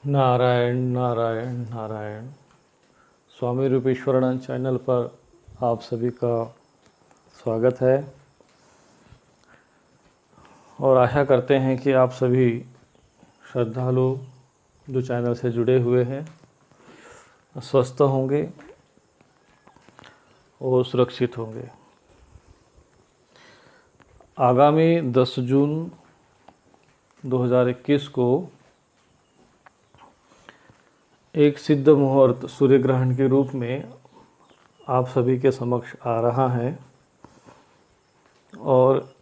नारायण नारायण नारायण। स्वामी रूपेश्वरानंद channel पर आप सभी का स्वागत है और आशा करते हैं कि आप सभी श्रद्धालु जो चैनल से जुड़े हुए हैं स्वस्थ होंगे और सुरक्षित होंगे। आगामी 10 जून 2021 को एक सिद्ध मुहूर्त सूर्य ग्रहण के रूप में आप सभी के समक्ष आ रहा है और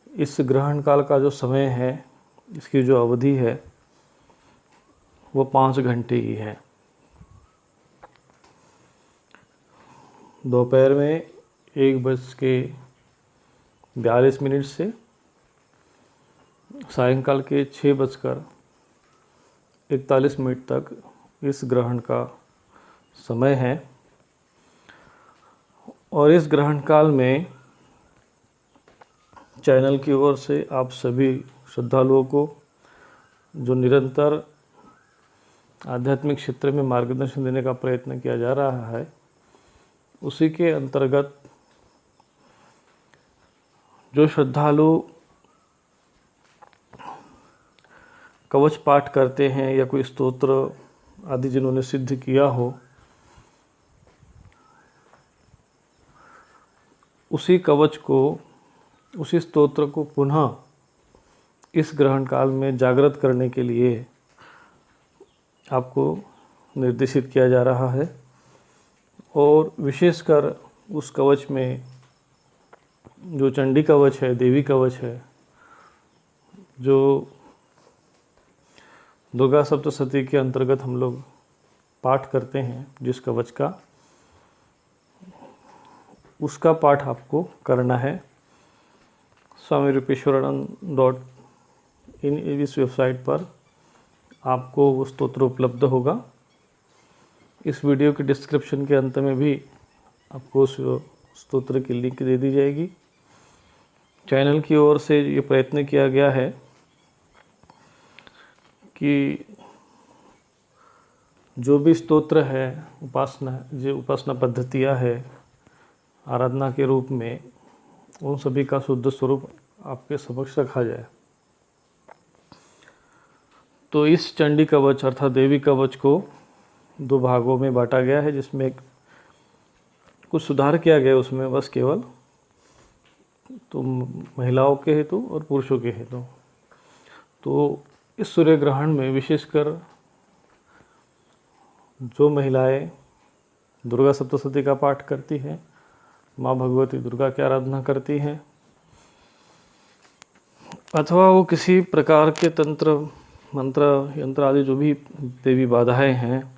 इस ग्रहण काल का जो समय है, इसकी जो अवधि है वो 5 घंटे की है। दोपहर में 1:42 से सायंकाल के 6:41 तक इस ग्रहण का समय है और इस ग्रहण काल में चैनल की ओर से आप सभी श्रद्धालुओं को जो निरंतर आध्यात्मिक क्षेत्र में मार्गदर्शन देने का प्रयत्न किया जा रहा है, उसी के अंतर्गत जो श्रद्धालु कवच पाठ करते हैं या कोई स्तोत्र आदि जिन्होंने सिद्ध किया हो, उसी कवच को, उसी स्तोत्र को पुनः इस ग्रहण काल में जागृत करने के लिए आपको निर्देशित किया जा रहा है। और विशेषकर उस कवच में जो चंडी कवच है, देवी कवच है, जो दुर्गा सप्तशती के अंतर्गत हम लोग पाठ करते हैं, जिस कवच का, उसका पाठ आपको करना है। स्वामी रूपेश्वरानंद.in इस वेबसाइट पर आपको वो स्तोत्र उपलब्ध होगा। इस वीडियो के डिस्क्रिप्शन के अंत में भी आपको उस स्तोत्र की लिंक दे दी जाएगी। चैनल की ओर से ये प्रयत्न किया गया है कि जो भी स्तोत्र है, उपासना पद्धतियाँ है आराधना के रूप में, उन सभी का शुद्ध स्वरूप आपके समक्ष रखा जाए। तो इस चंडी कवच अर्थात देवी कवच को 2 भागों में बांटा गया है, जिसमें कुछ सुधार किया गया उसमें, बस केवल तो महिलाओं के हेतु और पुरुषों के हेतु। तो इस सूर्य ग्रहण में विशेषकर जो महिलाएं दुर्गा सप्तशती का पाठ करती हैं, माँ भगवती दुर्गा की आराधना करती हैं, अथवा वो किसी प्रकार के तंत्र मंत्र यंत्र आदि जो भी देवी बाधाएं हैं,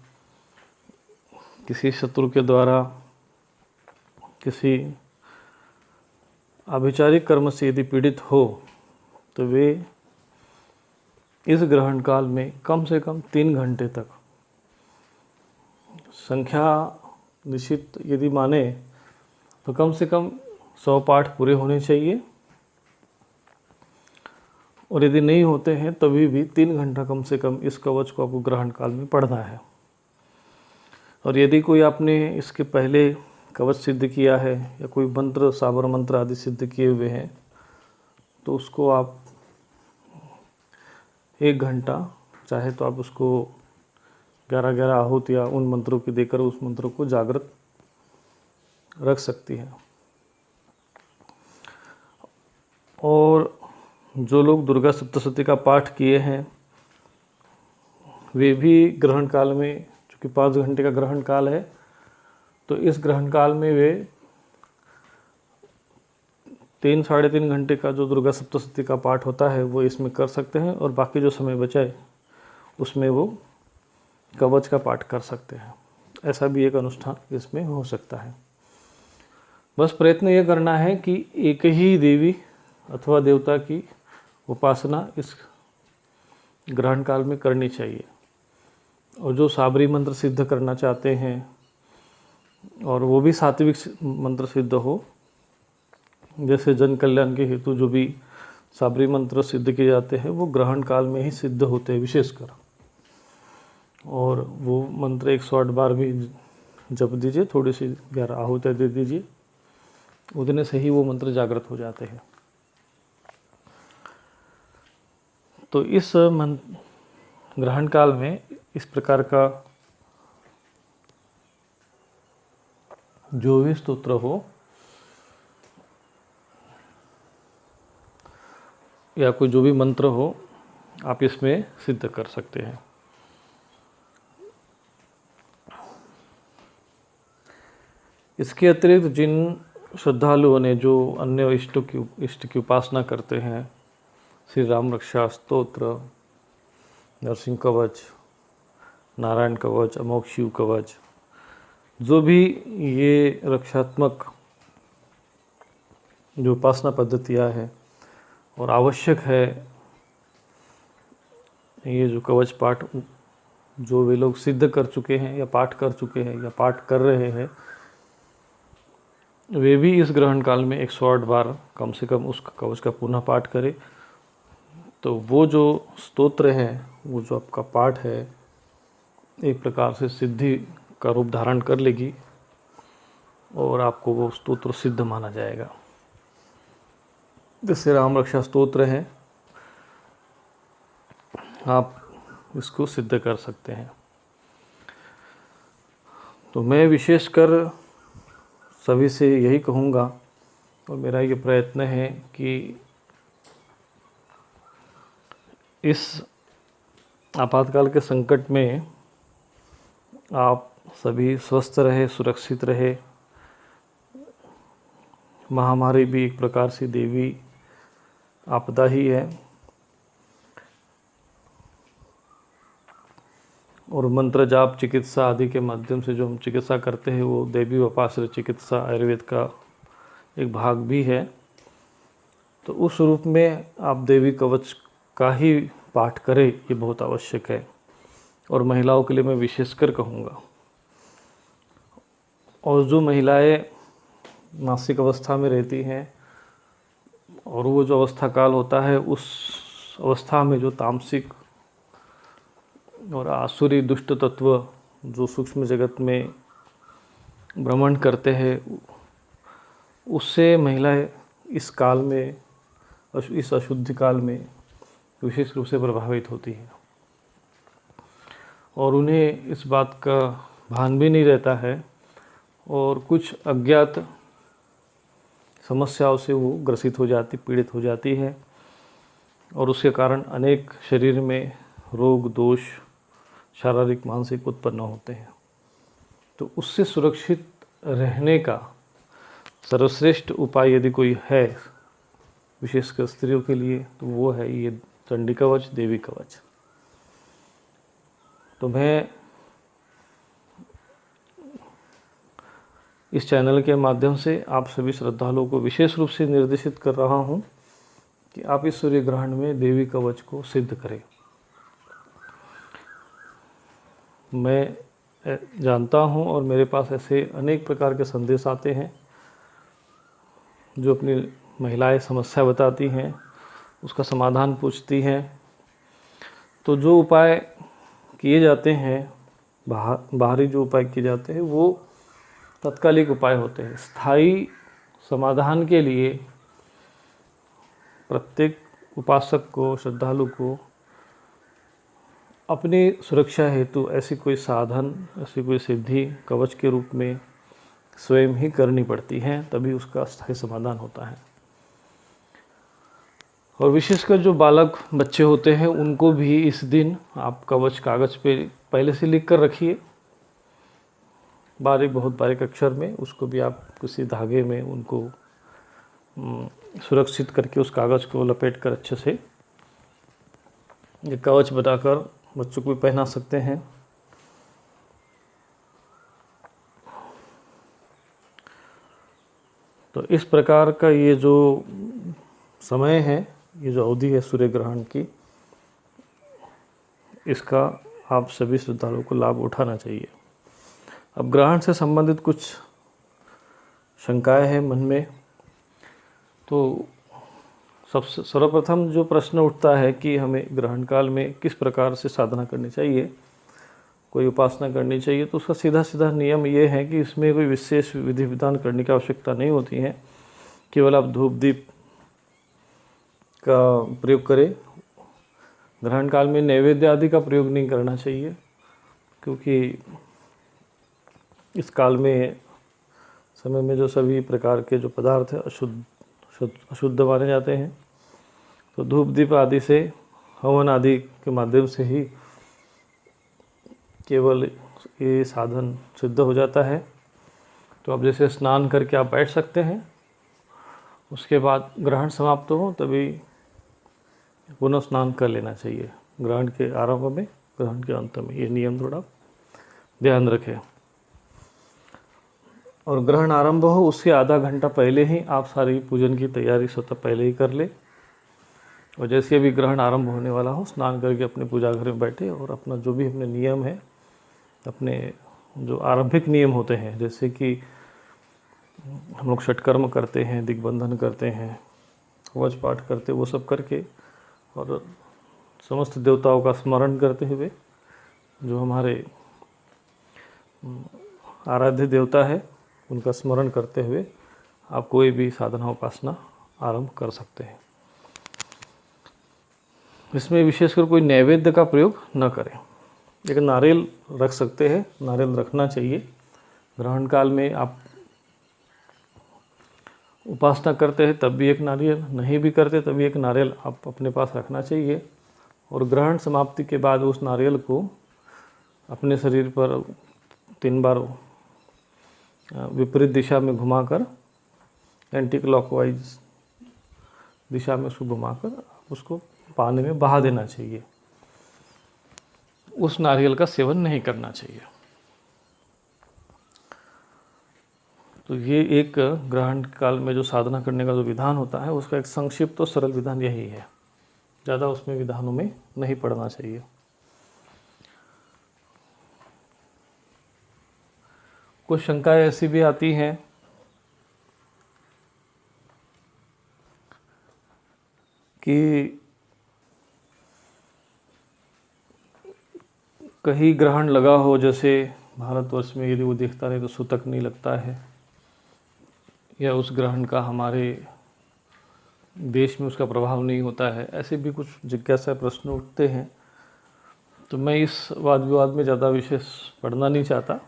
किसी शत्रु के द्वारा किसी आभिचारिक कर्म से यदि पीड़ित हो, तो वे इस ग्रहण काल में कम से कम 3 घंटे तक, संख्या निश्चित यदि माने तो कम से कम 100 पाठ पूरे होने चाहिए, और यदि नहीं होते हैं तभी भी 3 घंटा कम से कम इस कवच को आपको ग्रहण काल में पढ़ना है। और यदि कोई आपने इसके पहले कवच सिद्ध किया है या कोई मंत्र, साबर मंत्र आदि सिद्ध किए हुए हैं, तो उसको आप 1 घंटा चाहे तो आप उसको 11 आहुतियाँ उन मंत्रों की देकर उस मंत्रों को जागृत रख सकती हैं। और जो लोग दुर्गा सप्तशती का पाठ किए हैं, वे भी ग्रहण काल में, चूँकि 5 घंटे का ग्रहण काल है, तो इस ग्रहण काल में वे 3-3.5 घंटे का जो दुर्गा सप्तशती का पाठ होता है वो इसमें कर सकते हैं, और बाकी जो समय बचाए उसमें वो कवच का पाठ कर सकते हैं। ऐसा भी एक अनुष्ठान इसमें हो सकता है। बस प्रयत्न ये करना है कि एक ही देवी अथवा देवता की उपासना इस ग्रहण काल में करनी चाहिए। और जो साबरी मंत्र सिद्ध करना चाहते हैं, और वो भी सात्विक मंत्र सिद्ध हो, जैसे जन कल्याण के हेतु जो भी साबरी मंत्र सिद्ध किए जाते हैं वो ग्रहण काल में ही सिद्ध होते हैं विशेषकर। और वो मंत्र 108 बार भी जप दीजिए, थोड़ी सी 11 आहुतियाँ दे दीजिए, उतने से ही वो मंत्र जागृत हो जाते हैं। तो इस ग्रहण काल में इस प्रकार का जो भी स्तोत्र हो या कोई जो भी मंत्र हो, आप इसमें सिद्ध कर सकते हैं। इसके अतिरिक्त जिन श्रद्धालुओं ने जो अन्य इष्ट की उपासना करते हैं, श्री राम रक्षा स्तोत्र, नरसिंह कवच, नारायण कवच, अमोघ शिव कवच, जो भी ये रक्षात्मक जो उपासना पद्धतियाँ हैं और आवश्यक है, ये जो कवच पाठ जो वे लोग सिद्ध कर चुके हैं या पाठ कर चुके हैं या पाठ कर रहे हैं, वे भी इस ग्रहण काल में 108 बार कम से कम उस कवच का पुनः पाठ करें। तो वो जो स्तोत्र है, वो जो आपका पाठ है, एक प्रकार से सिद्धि का रूप धारण कर लेगी और आपको वो स्तोत्र सिद्ध माना जाएगा। जैसे राम रक्षा स्तोत्र है, आप इसको सिद्ध कर सकते हैं। तो मैं विशेषकर सभी से यही कहूँगा और मेरा ये प्रयत्न है कि इस आपातकाल के संकट में आप सभी स्वस्थ रहे, सुरक्षित रहे। महामारी भी एक प्रकार से देवी आपदा ही है और मंत्र जाप चिकित्सा आदि के माध्यम से जो हम चिकित्सा करते हैं वो देवी उपाश्रय चिकित्सा आयुर्वेद का एक भाग भी है। तो उस रूप में आप देवी कवच का ही पाठ करें, ये बहुत आवश्यक है। और महिलाओं के लिए मैं विशेषकर कहूँगा, और जो महिलाएं मासिक अवस्था में रहती हैं और वो जो अवस्था काल होता है, उस अवस्था में जो तामसिक और आसुरी दुष्ट तत्व जो सूक्ष्म जगत में भ्रमण करते हैं, उससे महिलाएं इस काल में, इस अशुद्धि काल में विशेष रूप से प्रभावित होती हैं और उन्हें इस बात का भान भी नहीं रहता है और कुछ अज्ञात समस्याओं से वो ग्रसित हो जाती, पीड़ित हो जाती है और उसके कारण अनेक शरीर में रोग दोष शारीरिक मानसिक उत्पन्न होते हैं। तो उससे सुरक्षित रहने का सर्वश्रेष्ठ उपाय यदि कोई है विशेषकर स्त्रियों के लिए, तो वो है ये चंडी कवच, देवी कवच। तो मैं इस चैनल के माध्यम से आप सभी श्रद्धालुओं को विशेष रूप से निर्देशित कर रहा हूँ कि आप इस सूर्य ग्रहण में देवी कवच को सिद्ध करें। मैं जानता हूँ और मेरे पास ऐसे अनेक प्रकार के संदेश आते हैं जो अपनी महिलाएं समस्या बताती हैं, उसका समाधान पूछती हैं। तो जो उपाय किए जाते हैं, बाहरी जो उपाय किए जाते हैं, वो तत्कालिक उपाय होते हैं। स्थायी समाधान के लिए प्रत्येक उपासक को, श्रद्धालु को अपनी सुरक्षा हेतु ऐसी कोई साधन, ऐसी कोई सिद्धि कवच के रूप में स्वयं ही करनी पड़ती है, तभी उसका स्थायी समाधान होता है। और विशेषकर जो बालक बच्चे होते हैं, उनको भी इस दिन आप कवच कागज़ पे पहले से लिख कर रखिए, बहुत बारीक अक्षर में। उसको भी आप किसी धागे में उनको सुरक्षित करके उस कागज़ को लपेट कर अच्छे से ये कवच बनाकर बच्चों को भी पहना सकते हैं। तो इस प्रकार का ये जो समय है, ये जो अवधि है सूर्य ग्रहण की, इसका आप सभी श्रद्धालुओं को लाभ उठाना चाहिए। अब ग्रहण से संबंधित कुछ शंकाएं हैं मन में, तो सबसे सर्वप्रथम जो प्रश्न उठता है कि हमें ग्रहण काल में किस प्रकार से साधना करनी चाहिए, कोई उपासना करनी चाहिए, तो उसका सीधा सीधा नियम ये है कि इसमें कोई विशेष विधि विधान करने की आवश्यकता नहीं होती है। केवल आप धूप दीप का प्रयोग करें। ग्रहण काल में नैवेद्य आदि का प्रयोग नहीं करना चाहिए, क्योंकि इस काल में समय में जो सभी प्रकार के जो पदार्थ हैं अशुद्ध माने जाते हैं। तो धूप दीप आदि से, हवन आदि के माध्यम से ही केवल ये साधन सिद्ध हो जाता है। तो अब जैसे स्नान करके आप बैठ सकते हैं, उसके बाद ग्रहण समाप्त हो तभी पुनः स्नान कर लेना चाहिए, ग्रहण के आरंभ में, ग्रहण के अंत में। ये नियम थोड़ा ध्यान रखें। और ग्रहण आरंभ हो उसके आधा घंटा पहले ही आप सारी पूजन की तैयारी स्वतः पहले ही कर ले। और जैसे भी ग्रहण आरंभ होने वाला हो, स्नान करके अपने पूजा घर में बैठे और अपना जो भी अपने नियम है, अपने जो आरंभिक नियम होते हैं, जैसे कि हम लोग षटकर्म करते हैं, दिग्बंधन करते हैं, कवच पाठ करते, वो सब करके और समस्त देवताओं का स्मरण करते हुए, जो हमारे आराध्य देवता है उनका स्मरण करते हुए आप कोई भी साधना उपासना आरंभ कर सकते हैं। इसमें विशेषकर कोई नैवेद्य का प्रयोग न करें। एक नारियल रख सकते हैं, नारियल रखना चाहिए। ग्रहण काल में आप उपासना करते हैं तब भी एक नारियल, नहीं भी करते तब भी एक नारियल आप अपने पास रखना चाहिए। और ग्रहण समाप्ति के बाद उस नारियल को अपने शरीर पर 3 बार विपरीत दिशा में घुमाकर, एंटी क्लॉकवाइज दिशा में उसको घुमाकर उसको पानी में बहा देना चाहिए। उस नारियल का सेवन नहीं करना चाहिए। तो ये एक ग्रहण काल में जो साधना करने का जो विधान होता है, उसका एक संक्षिप्त और सरल विधान यही है। ज़्यादा उसमें विधानों में नहीं पड़ना चाहिए। कुछ शंकाएं ऐसी भी आती हैं कि कहीं ग्रहण लगा हो, जैसे भारतवर्ष में यदि वो दिखता रहे तो सूतक नहीं लगता है, या उस ग्रहण का हमारे देश में उसका प्रभाव नहीं होता है, ऐसे भी कुछ जिज्ञासा प्रश्न उठते हैं। तो मैं इस वाद विवाद में ज़्यादा विशेष पढ़ना नहीं चाहता,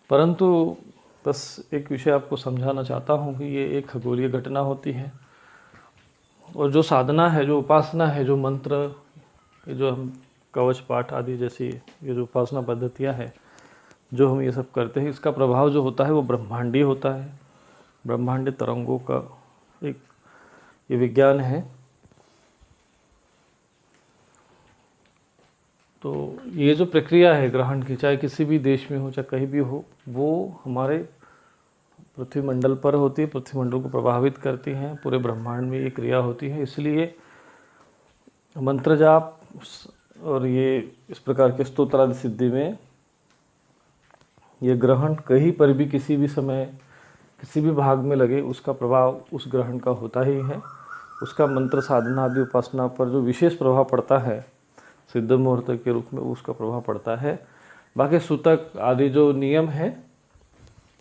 परंतु बस एक विषय आपको समझाना चाहता हूँ कि ये एक खगोलीय घटना होती है। और जो साधना है, जो उपासना है, जो मंत्र, ये जो हम कवच पाठ आदि जैसी ये जो उपासना पद्धतियाँ हैं, जो हम ये सब करते हैं, इसका प्रभाव जो होता है वो ब्रह्मांडीय होता है। ब्रह्मांडीय तरंगों का एक ये विज्ञान है। तो ये जो प्रक्रिया है ग्रहण की, चाहे किसी भी देश में हो, चाहे कहीं भी हो, वो हमारे पृथ्वी मंडल पर होती है, पृथ्वी मंडल को प्रभावित करती हैं, पूरे ब्रह्मांड में ये क्रिया होती है। इसलिए मंत्र जाप और ये इस प्रकार के स्तोत्र आदि सिद्धि में ये ग्रहण कहीं पर भी किसी भी समय किसी भी भाग में लगे, उसका प्रभाव उस ग्रहण का होता ही है। उसका मंत्र साधना आदि उपासना पर जो विशेष प्रभाव पड़ता है सिद्ध मुहूर्त के रूप में, उसका प्रभाव पड़ता है। बाकी सूतक आदि जो नियम है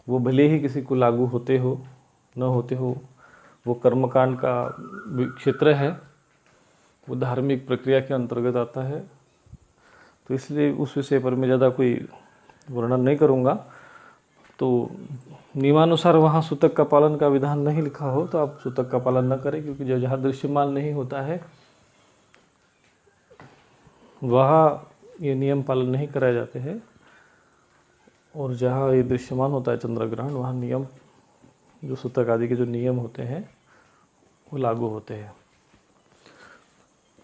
वो भले ही किसी को लागू होते हो न होते हो, वो कर्मकांड का क्षेत्र है, वो धार्मिक प्रक्रिया के अंतर्गत आता है। तो इसलिए उस विषय पर मैं ज़्यादा कोई वर्णन नहीं करूँगा। तो नियमानुसार वहाँ सूतक का पालन का विधान नहीं लिखा हो तो आप सूतक का पालन न करें, क्योंकि जो जहाँ दृश्यमान नहीं होता है वहाँ ये नियम पालन नहीं कराए जाते हैं, और जहाँ ये दृश्यमान होता है चंद्र ग्रहण, वहाँ नियम जो सूतक आदि के जो नियम होते हैं वो लागू होते हैं।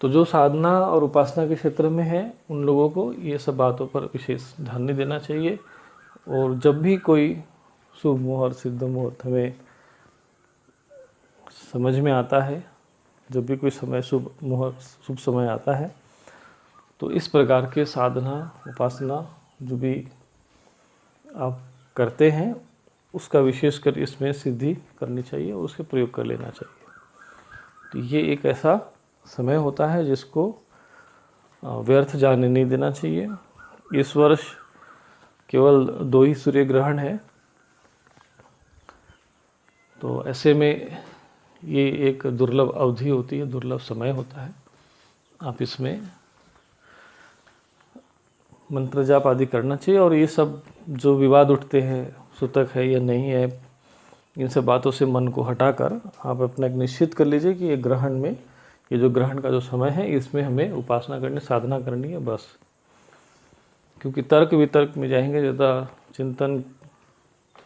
तो जो साधना और उपासना के क्षेत्र में है उन लोगों को ये सब बातों पर विशेष ध्यान नहीं देना चाहिए। और जब भी कोई शुभ मुहूर्त सिद्ध मुहूर्त हमें समझ में आता है, जब भी कोई समय शुभ मुहूर्त शुभ समय आता है, तो इस प्रकार के साधना उपासना जो भी आप करते हैं उसका विशेषकर इसमें सिद्धि करनी चाहिए और उसके प्रयोग कर लेना चाहिए। तो ये एक ऐसा समय होता है जिसको व्यर्थ जाने नहीं देना चाहिए। इस वर्ष केवल 2 ही सूर्य ग्रहण है, तो ऐसे में ये एक दुर्लभ अवधि होती है, दुर्लभ समय होता है। आप इसमें मंत्र जाप आदि करना चाहिए। और ये सब जो विवाद उठते हैं, सूतक है या नहीं है, इन सब बातों से मन को हटाकर आप अपना एक निश्चित कर लीजिए कि ये ग्रहण में, ये जो ग्रहण का जो समय है, इसमें हमें उपासना करनी, साधना करनी है बस। क्योंकि तर्क वितर्क में जाएंगे, ज़्यादा चिंतन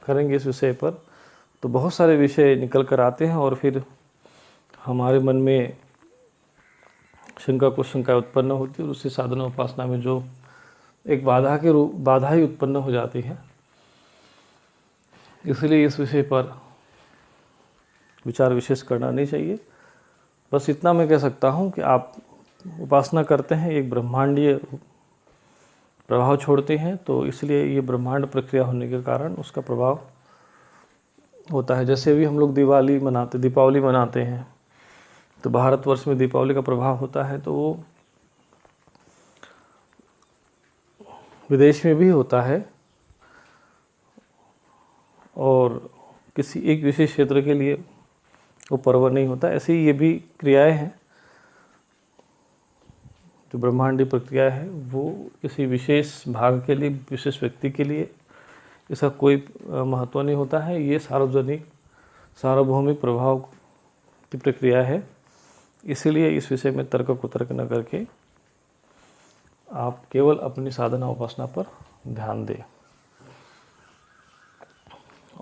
करेंगे इस विषय पर, तो बहुत सारे विषय निकल कर आते हैं और फिर हमारे मन में शंका को शंका उत्पन्न होती है और उससे साधना उपासना में जो एक बाधा ही उत्पन्न हो जाती है। इसलिए इस विषय पर विचार विशेष करना नहीं चाहिए। बस इतना मैं कह सकता हूँ कि आप उपासना करते हैं, एक ब्रह्मांडीय प्रभाव छोड़ते हैं, तो इसलिए ये ब्रह्मांड प्रक्रिया होने के कारण उसका प्रभाव होता है। जैसे भी हम लोग दीपावली मनाते हैं, तो भारतवर्ष में दीपावली का प्रभाव होता है, तो वो विदेश में भी होता है और किसी एक विशेष क्षेत्र के लिए वो पर्व नहीं होता। ऐसे ही ये भी क्रियाएं हैं, जो ब्रह्मांडी प्रक्रिया है, वो किसी विशेष भाग के लिए, विशेष व्यक्ति के लिए इसका कोई महत्व नहीं होता है। ये सार्वभौमिक प्रभाव की प्रक्रिया है। इसीलिए इस विषय में तर्क कुतर्क न करके आप केवल अपनी साधना उपासना पर ध्यान दें।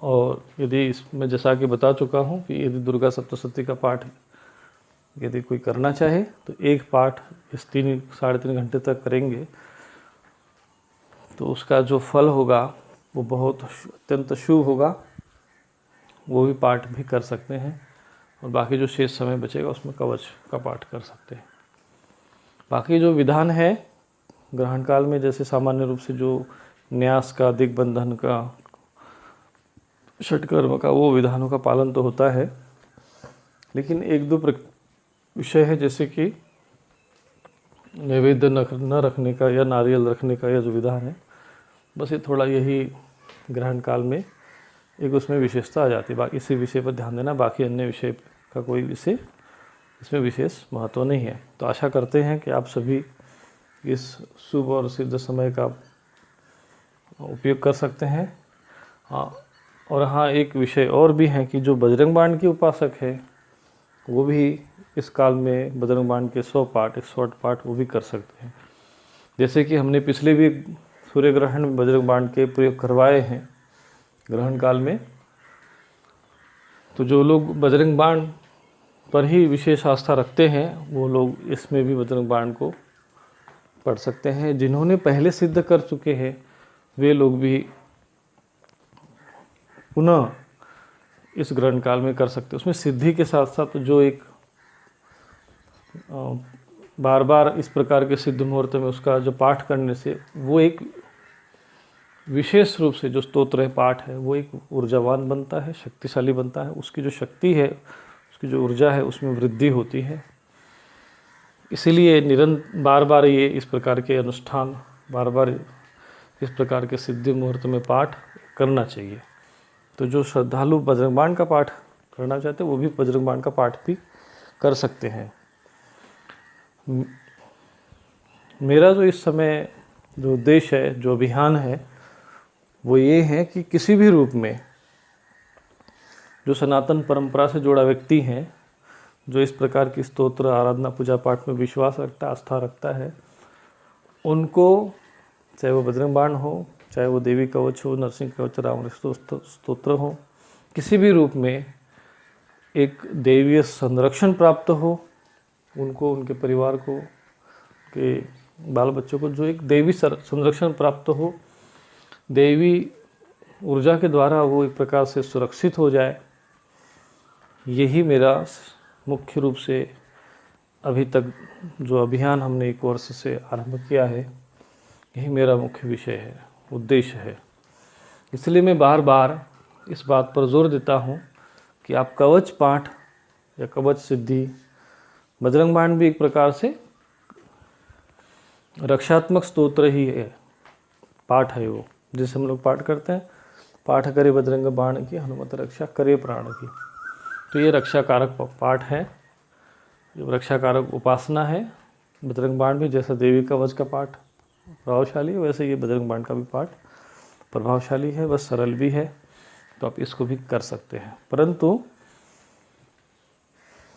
और यदि इसमें जैसा कि बता चुका हूँ कि यदि दुर्गा सप्तशती का पाठ यदि कोई करना चाहे तो एक पाठ इस 3-3.5 घंटे तक करेंगे तो उसका जो फल होगा वो बहुत अत्यंत शुभ होगा। वो भी पाठ भी कर सकते हैं और बाकी जो शेष समय बचेगा उसमें कवच का पाठ कर सकते हैं। बाकी जो विधान है ग्रहण काल में, जैसे सामान्य रूप से जो न्यास का, दिग्बंधन का, षटकर्म का, वो विधानों का पालन तो होता है, लेकिन 1-2 विषय है, जैसे कि नैवेद्य न रखने का या नारियल रखने का यह जो विधान है, बस ये थोड़ा यही ग्रहण काल में एक उसमें विशेषता आ जाती है। बाकी इसी विषय पर ध्यान देना, बाकी अन्य विषय का कोई विषय इसमें विशेष महत्व नहीं है। तो आशा करते हैं कि आप सभी इस शुभ और सिद्ध समय का उपयोग कर सकते हैं। और हाँ, एक विषय और भी है कि जो बजरंग बाण के उपासक है वो भी इस काल में बजरंग बाण के 100 पाठ, 108 पाठ वो भी कर सकते हैं। जैसे कि हमने पिछले भी सूर्य ग्रहण में बजरंग बाण के प्रयोग करवाए हैं ग्रहण काल में। तो जो लोग बजरंग बाण पर ही विशेष आस्था रखते हैं वो लोग इसमें भी बजरंग बाण को पढ़ सकते हैं। जिन्होंने पहले सिद्ध कर चुके हैं वे लोग भी पुनः इस ग्रहण काल में कर सकते हैं। उसमें सिद्धि के साथ साथ जो एक बार बार इस प्रकार के सिद्ध मुहूर्त में उसका जो पाठ करने से वो एक विशेष रूप से जो स्तोत्र है, पाठ है, वो एक ऊर्जावान बनता है, शक्तिशाली बनता है। उसकी जो शक्ति है, उसकी जो ऊर्जा है, उसमें वृद्धि होती है। इसीलिए बार बार ये इस प्रकार के अनुष्ठान, बार बार इस प्रकार के सिद्धि मुहूर्त में पाठ करना चाहिए। तो जो श्रद्धालु बजरंग बाण का पाठ करना चाहते हैं वो भी बजरंग बाण का पाठ भी कर सकते हैं। मेरा जो इस समय जो उद्देश्य है, जो अभियान है, वो ये है कि किसी भी रूप में जो सनातन परंपरा से जुड़ा व्यक्ति है, जो इस प्रकार की स्तोत्र, आराधना, पूजा पाठ में विश्वास रखता है, आस्था रखता है, उनको चाहे वो बजरंग बाण हो, चाहे वो देवी कवच हो, नरसिंह कवच, राम स्तोत्र हो, किसी भी रूप में एक दैवीय संरक्षण प्राप्त हो उनको, उनके परिवार को, के बाल बच्चों को, जो एक दैवी संरक्षण प्राप्त हो, दैवी ऊर्जा के द्वारा वो एक प्रकार से सुरक्षित हो जाए। यही मेरा मुख्य रूप से अभी तक जो अभियान हमने 1 वर्ष से आरंभ किया है, यही मेरा मुख्य विषय है, उद्देश्य है। इसलिए मैं बार बार इस बात पर जोर देता हूँ कि आप कवच पाठ या कवच सिद्धि, बजरंग बाण भी एक प्रकार से रक्षात्मक स्तोत्र ही है, पाठ है वो, जिसे हम लोग पाठ करते हैं, पाठ करे बजरंग बाण की, हनुमत रक्षा करे प्राण की। तो ये रक्षा कारक पाठ है, जो रक्षा कारक उपासना है। बजरंग बाण भी जैसा देवी कवच का पाठ प्रभावशाली है, वैसे ये बजरंग बाण का भी पाठ प्रभावशाली है, बस सरल भी है, तो आप इसको भी कर सकते हैं। परंतु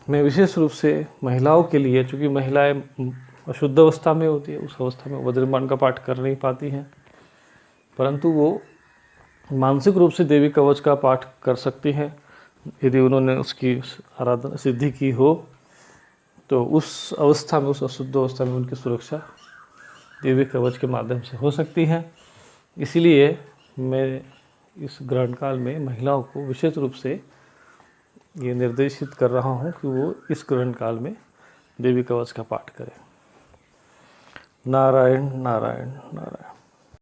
मैं विशेष रूप से महिलाओं के लिए, चूँकि महिलाएं अशुद्ध अवस्था में होती है, उस अवस्था में बजरंग बाण का पाठ कर नहीं पाती हैं, परंतु वो मानसिक रूप से देवी कवच का पाठ कर सकती हैं यदि उन्होंने उसकी आराधना सिद्धि की हो, तो उस अवस्था में, उस अशुद्ध अवस्था में उनकी सुरक्षा देवी कवच के माध्यम से हो सकती है। इसीलिए मैं इस ग्रहण काल में महिलाओं को विशेष रूप से ये निर्देशित कर रहा हूँ कि वो इस ग्रहण काल में देवी कवच का पाठ करें। नारायण नारायण नारायण।